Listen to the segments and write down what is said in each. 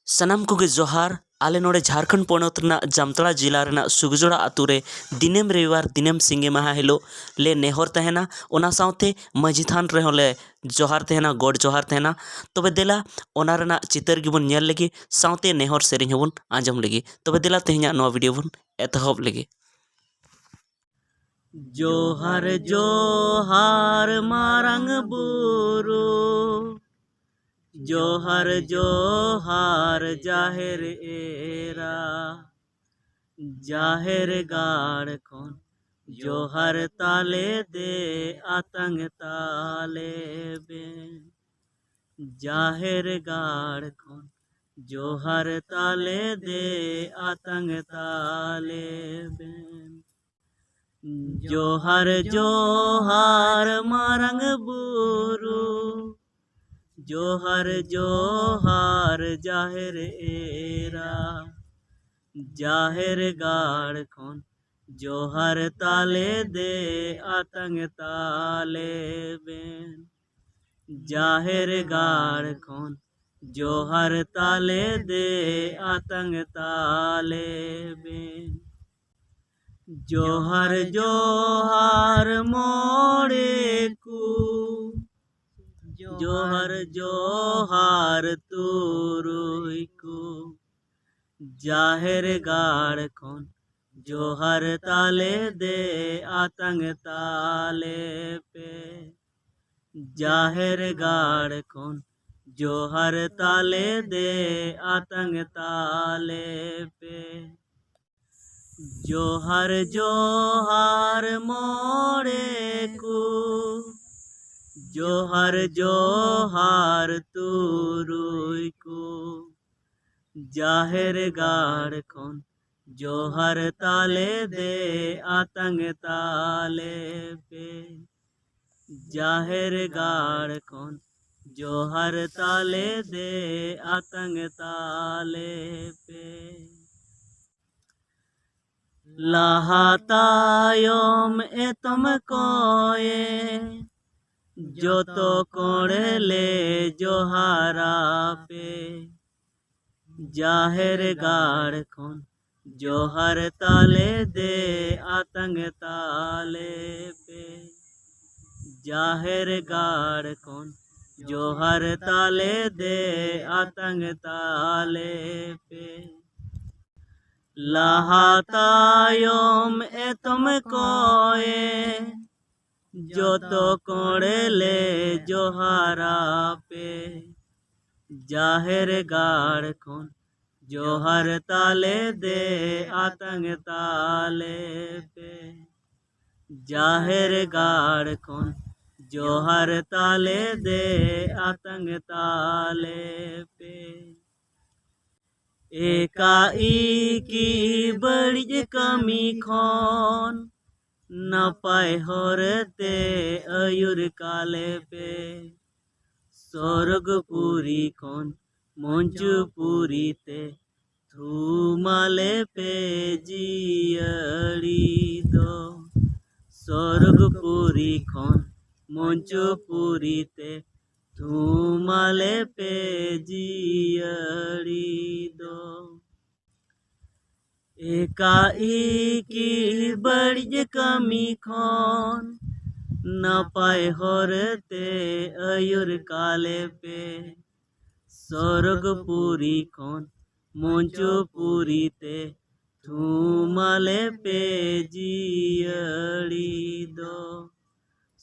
सनाम कोगे जोहार आले नोड़े झारखंड पोनत जामतड़ा जिला रेना सुगजोड़ा आतु रे दिनेम रविवार दिनेम सिंगे माहा हिलो ले नेहर तहना ओना साउते माझी थान रेहो ले जोहार तहना गोड जोहार तहना तबे देला ओना रेना चितर गिबन नेल लगी साउते नेहर सेरिंग हबन आंजम लगी तबे देला तेहना नोआ वीडियो बन एतहब लगी। जोहार जोहार मारंग बुरु जोहार जोहार जाहेर एरा जाहेर गाड़ खन जोहार ताले दे आतंग ताले बेन जाहेर गाड़ खन जोहार ताले दे आतंग ताले बेन जोहार जोहार मारंग बुरु जोहार जोहार जाहेर एरा जाहेर गाड़ खन जोहार ताले दे आतंग ताले बेन जाहेर गाड़ खन जोहार ताले दे आतंग ताले बेन जोहार जोहार मोड़े को जोहार जोहार तुरुई को जाहेर गाड़ खन जोहार ताले दे आतंग ताले पे जाहेर गाड़ खन जोहार ताले दे आतंग ताले पे जोहार जोहार मोड़े को जोहार जोहार तुरुई को जाहेर गाड़ खन जोहार ताले दे आतंग ताले पे जाहेर गाड़ खन जोहार ताले दे आतंग ताले पे लाहा तायम एतम कोए जोतो कोड़ले जोहारा पे जाहेर गाड़ खन जोहार ताले दे आतंग ताले पे जाहेर गाड़ खन जोहार ताले दे आतंग ताले पे लाहा तायम एतम कोए जोतो कोड़ले जोहारा पे जाहेर गाड़ खन जोहार ताले दे आतंग ताले पे जाहेर गाड़ खन जोहार ताले दे आतंग ताले पे एकाई की बड़ी कमी खन नपाय हरते आयुर काले पे स्वर्गपुरी खन मंचुपुरी ते थुमाले पे जियड़ी दो स्वर्गपुरी खन मंचुपुरी ते थुमाले पे जियड़ी दो एकाई की बड़ी कमी खन नपाय हरते आयुर काले पे स्वर्गपुरी खन मंचुपुरी ते थुमाले पे जियड़ी दो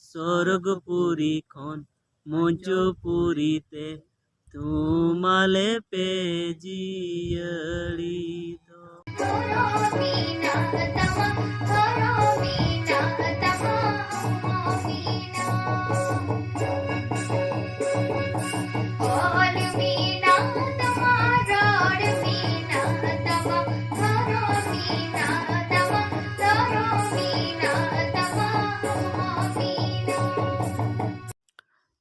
स्वर्गपुरी खन मंचुपुरी ते थुमाले पे जियड़ी दो।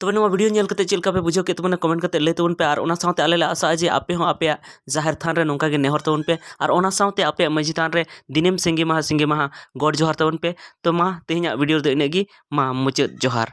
तब नवा वीडियो नेल कते चेलका पे बुझो के तबना कमेंट कते ले तबन पे और ओना साउते आले ले आशा जे आपे हो आपे जाहिर थान रे नोंका गे नेहर तबन पे और ओना साउते आपे माझी थान रे दिनेम सिंगे माहा गोड जोहार तबन पे तो मा तेहना वीडियो दो इनेगी मा मुचाद जोहार।